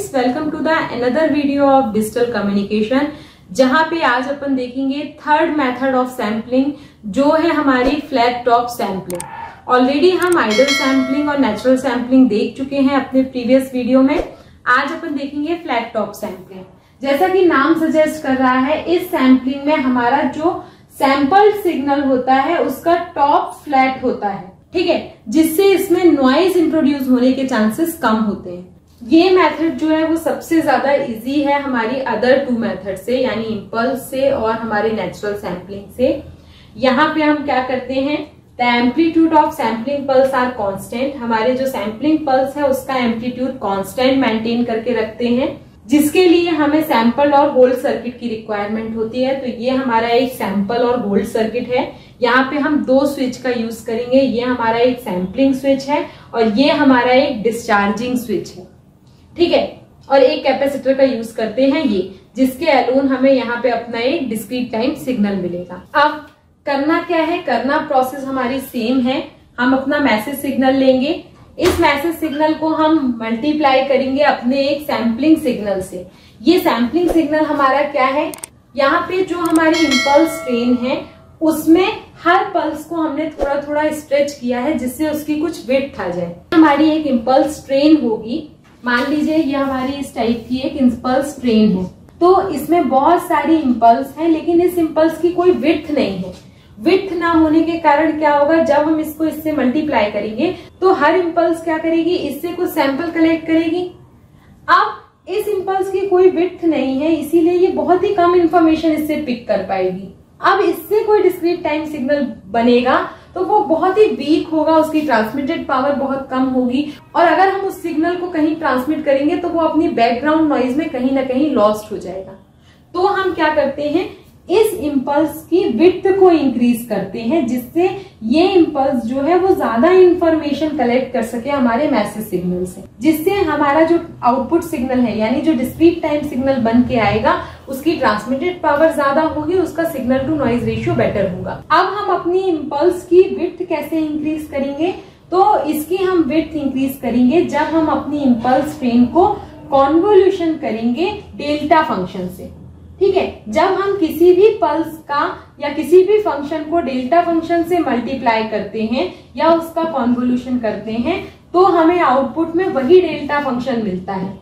Friends, welcome to the another video of digital communication, जहां पे आज अपन देखेंगे थर्ड मेथड ऑफ सैम्पलिंग जो है हमारी फ्लैट टॉप सैम्पलिंग। ऑलरेडी हम आइडल सैम्पलिंग और नेचुरल सैम्पलिंग देख चुके हैं अपने प्रीवियस वीडियो में। आज अपन देखेंगे फ्लैट टॉप सैम्पलिंग। जैसा कि नाम सजेस्ट कर रहा है, इस सैम्पलिंग में हमारा जो सैंपल सिग्नल होता है उसका टॉप फ्लैट होता है, ठीक है, जिससे इसमें नॉइज इंट्रोड्यूस होने के चांसेस कम होते हैं। ये मेथड जो है वो सबसे ज्यादा इजी है हमारी अदर टू मेथड से, यानी इम्पल्स से और हमारे नेचुरल सैम्पलिंग से। यहाँ पे हम क्या करते हैं, the amplitude of sampling pulse are constant. हमारे जो सैम्पलिंग पल्स है उसका एम्पलीट्यूड कांस्टेंट मेंटेन करके रखते हैं, जिसके लिए हमें सैंपल और होल्ड सर्किट की रिक्वायरमेंट होती है। तो ये हमारा एक सैंपल और होल्ड सर्किट है। यहाँ पे हम दो स्विच का यूज करेंगे। ये हमारा एक सैम्पलिंग स्विच है और ये हमारा एक डिस्चार्जिंग स्विच है, ठीक है। और एक कैपेसिटर का यूज करते हैं ये, जिसके अलोन हमें यहाँ पे अपना एक डिस्क्रीट टाइम सिग्नल मिलेगा। अब करना क्या है, करना प्रोसेस हमारी सेम है। हम अपना मैसेज सिग्नल लेंगे, इस मैसेज सिग्नल को हम मल्टीप्लाई करेंगे अपने एक सैम्पलिंग सिग्नल से। ये सैम्पलिंग सिग्नल हमारा क्या है, यहाँ पे जो हमारी इम्पल्स ट्रेन है उसमें हर पल्स को हमने थोड़ा थोड़ा स्ट्रेच किया है, जिससे उसकी कुछ विड्थ आ जाए। हमारी एक इम्पल्स ट्रेन होगी, मान लीजिए ये हमारी इस टाइप की एक इम्पल्स ट्रेन है। तो इसमें बहुत सारी इम्पल्स हैं, लेकिन इस इम्पल्स की कोई विड्थ नहीं है। विड्थ ना होने के कारण क्या होगा, जब हम इसको इससे मल्टीप्लाई करेंगे तो हर इम्पल्स क्या करेगी, इससे कुछ सैंपल कलेक्ट करेगी। अब इस इम्पल्स की कोई विड्थ नहीं है, इसीलिए ये बहुत ही कम इंफॉर्मेशन इससे पिक कर पाएगी। अब इससे कोई डिस्क्रीट टाइम सिग्नल बनेगा तो वो बहुत ही वीक होगा, उसकी ट्रांसमिटेड पावर बहुत कम होगी, और अगर हम उस सिग्नल को कहीं ट्रांसमिट करेंगे तो वो अपनी बैकग्राउंड नॉइज में कहीं ना कहीं लॉस्ट हो जाएगा। तो हम क्या करते हैं, इस इम्पल्स की विड्थ को इंक्रीज करते हैं, जिससे ये इम्पल्स जो है वो ज्यादा इंफॉर्मेशन कलेक्ट कर सके हमारे मैसेज सिग्नल से, जिससे हमारा जो आउटपुट सिग्नल है यानी जो डिस्क्रीट टाइम सिग्नल बन के आएगा उसकी ट्रांसमिटेड पावर ज्यादा होगी, उसका signal to noise ratio better होगा। अब हम अपनी इम्पल्स की विड्थ कैसे इंक्रीज करेंगे, तो इसकी हम विड्थ इंक्रीज करेंगे जब हम अपनी इम्पल्स ट्रेन को कॉन्वोल्यूशन करेंगे डेल्टा फंक्शन से, ठीक है। जब हम किसी भी पल्स का या किसी भी फंक्शन को डेल्टा फंक्शन से मल्टीप्लाई करते हैं या उसका कॉन्वोल्यूशन करते हैं तो हमें आउटपुट में वही डेल्टा फंक्शन मिलता है,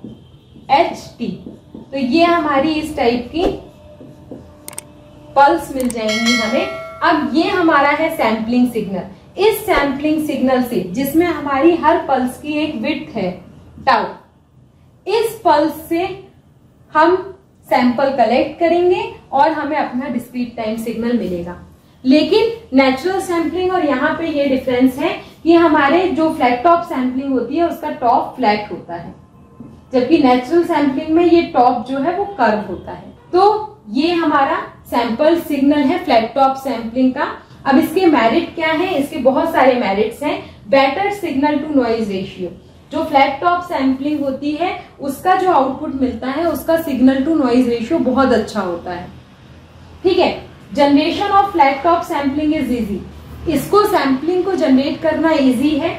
ht। तो ये हमारी इस टाइप की पल्स मिल जाएंगी हमें। अब ये हमारा है सैम्पलिंग सिग्नल। इस सैम्पलिंग सिग्नल से, जिसमें हमारी हर पल्स की एक विड्थ है टाउ, इस पल्स से हम सैंपल कलेक्ट करेंगे और हमें अपना डिस्क्रीट टाइम सिग्नल मिलेगा। लेकिन नेचुरल सैम्पलिंग और यहाँ पे ये डिफरेंस है कि हमारे जो फ्लैट टॉप सैम्पलिंग होती है उसका टॉप फ्लैट होता है, जबकि नेचुरल सैम्पलिंग में ये टॉप जो है वो कर्व होता है। तो ये हमारा सैंपल सिग्नल है फ्लैट टॉप सैम्पलिंग का। अब इसके मेरिट क्या है, इसके बहुत सारे मेरिट्स हैं। Better signal to noise ratio, जो फ्लैट टॉप सैम्पलिंग होती है उसका जो आउटपुट मिलता है उसका सिग्नल टू नॉइज रेशियो बहुत अच्छा होता है, ठीक है। Generation of flat top sampling is easy, इसको सैम्पलिंग को जनरेट करना इजी है।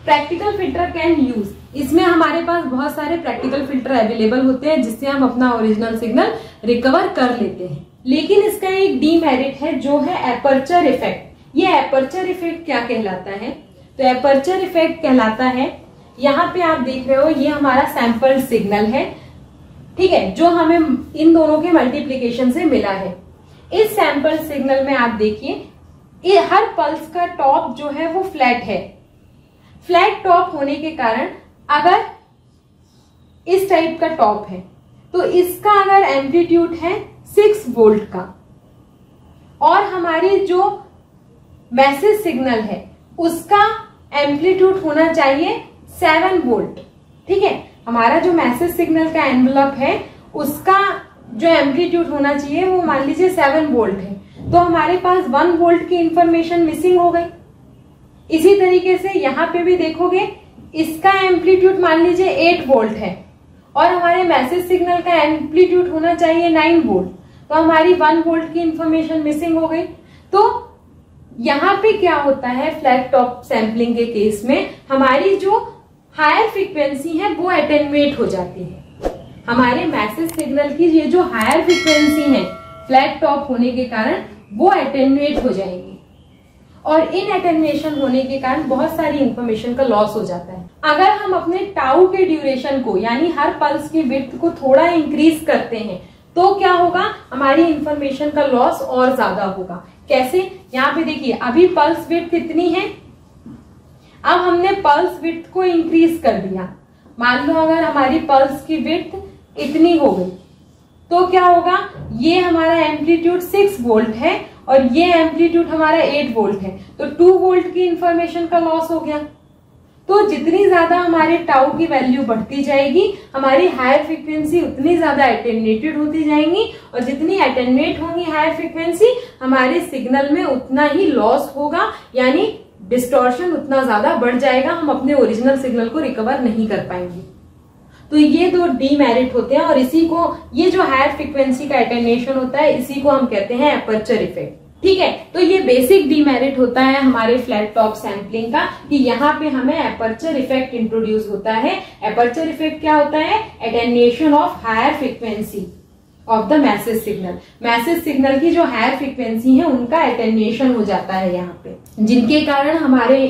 प्रैक्टिकल फिल्टर कैन यूज, इसमें हमारे पास बहुत सारे प्रैक्टिकल फिल्टर अवेलेबल होते हैं जिससे हम अपना ओरिजिनल सिग्नल रिकवर कर लेते हैं। लेकिन इसका एक डीमेरिट है जो है एपर्चर इफेक्ट। ये एपर्चर इफेक्ट क्या कहलाता है, तो एपर्चर इफेक्ट कहलाता है, यहाँ पे आप देख रहे हो ये हमारा सैंपल सिग्नल है, ठीक है, जो हमें इन दोनों के मल्टीप्लीकेशन से मिला है। इस सैंपल सिग्नल में आप देखिए हर पल्स का टॉप जो है वो फ्लैट है। फ्लैट टॉप होने के कारण अगर इस टाइप का टॉप है तो इसका अगर एम्पलीट्यूड है 6 वोल्ट का और हमारी जो मैसेज सिग्नल है उसका एम्पलीट्यूड होना चाहिए 7 वोल्ट, ठीक है। हमारा जो मैसेज सिग्नल का एनवलप है उसका जो एम्पलीट्यूड होना चाहिए वो मान लीजिए 7 वोल्ट है, तो हमारे पास 1 वोल्ट की इंफॉर्मेशन मिसिंग हो गई। इसी तरीके से यहाँ पे भी देखोगे इसका एम्पलीट्यूड मान लीजिए 8 वोल्ट है और हमारे मैसेज सिग्नल का एम्पलीट्यूड होना चाहिए 9 वोल्ट, तो हमारी 1 वोल्ट की इंफॉर्मेशन मिसिंग हो गई। तो यहाँ पे क्या होता है, फ्लैट टॉप सैम्पलिंग के केस में हमारी जो हायर फ्रीक्वेंसी है वो एटेन्यूएट हो जाती है। हमारे मैसेज सिग्नल की ये जो हायर फ्रीक्वेंसी है फ्लैट टॉप होने के कारण वो एटेन्यूएट हो जाएगी और इन एटेन्यूएशन होने के कारण बहुत सारी इंफॉर्मेशन का लॉस हो जाता है। अगर हम अपने टाउ के ड्यूरेशन को यानी हर पल्स की विड्थ को थोड़ा इंक्रीज करते हैं तो क्या होगा, हमारी इंफॉर्मेशन का लॉस और ज्यादा होगा। कैसे, यहाँ पे देखिए अभी पल्स विड्थ कितनी है, अब हमने पल्स विड्थ को इंक्रीज कर दिया। मान लो अगर हमारी पल्स की विड्थ इतनी हो गई तो क्या होगा, ये हमारा एम्पलीट्यूड 6 वोल्ट है और ये एम्पलीट्यूड हमारा 8 वोल्ट है, तो 2 वोल्ट की इंफॉर्मेशन का लॉस हो गया। तो जितनी ज्यादा हमारे टाउ की वैल्यू बढ़ती जाएगी, हमारी हायर फ्रीक्वेंसी उतनी ज्यादा एटेन्यूएटेड होती जाएंगी और जितनी एटेन्यूएट होंगी हायर फ्रीक्वेंसी, हमारे सिग्नल में उतना ही लॉस होगा, यानी डिस्टॉर्शन उतना ज्यादा बढ़ जाएगा, हम अपने ओरिजिनल सिग्नल को रिकवर नहीं कर पाएंगे। तो ये दो डीमेरिट होते हैं और इसी को, ये जो हायर फ्रीक्वेंसी का एटेन्यूएशन होता है, इसी को हम कहते हैं एपर्चर इफेक्ट। ठीक है, तो ये बेसिक डीमेरिट होता है हमारे फ्लैट टॉप सैंपलिंग का कि यहाँ पे हमें एपर्चर इफेक्ट इंट्रोड्यूस होता है। एपर्चर इफेक्ट क्या होता है, attenuation of higher frequency of the message signal. Message signal की जो हायर फ्रीक्वेंसी है उनका एटेन्यूएशन हो जाता है यहाँ पे, जिनके कारण हमारे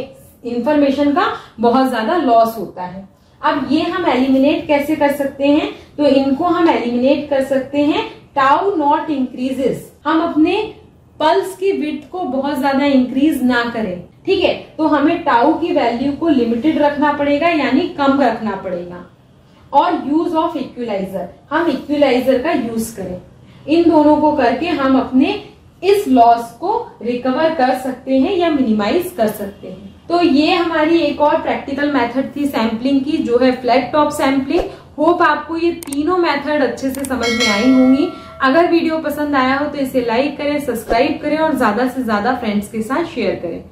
इंफॉर्मेशन का बहुत ज्यादा लॉस होता है। अब ये हम एलिमिनेट कैसे कर सकते हैं, तो इनको हम एलिमिनेट कर सकते हैं टाउ नॉट इंक्रीजेस। हम अपने पल्स की विड्थ को बहुत ज्यादा इंक्रीज ना करें, ठीक है, तो हमें टाउ की वैल्यू को लिमिटेड रखना पड़ेगा यानी कम रखना पड़ेगा। और यूज ऑफ इक्विलाइजर, हम इक्विलाइजर का यूज करें। इन दोनों को करके हम अपने इस लॉस को रिकवर कर सकते हैं या मिनिमाइज कर सकते हैं। तो ये हमारी एक और प्रैक्टिकल मेथड थी सैम्पलिंग की, जो है फ्लैट टॉप सैम्पलिंग। होप आपको ये तीनों मेथड अच्छे से समझ में आई होंगी। अगर वीडियो पसंद आया हो तो इसे लाइक करें, सब्सक्राइब करें और ज्यादा से ज्यादा फ्रेंड्स के साथ शेयर करें।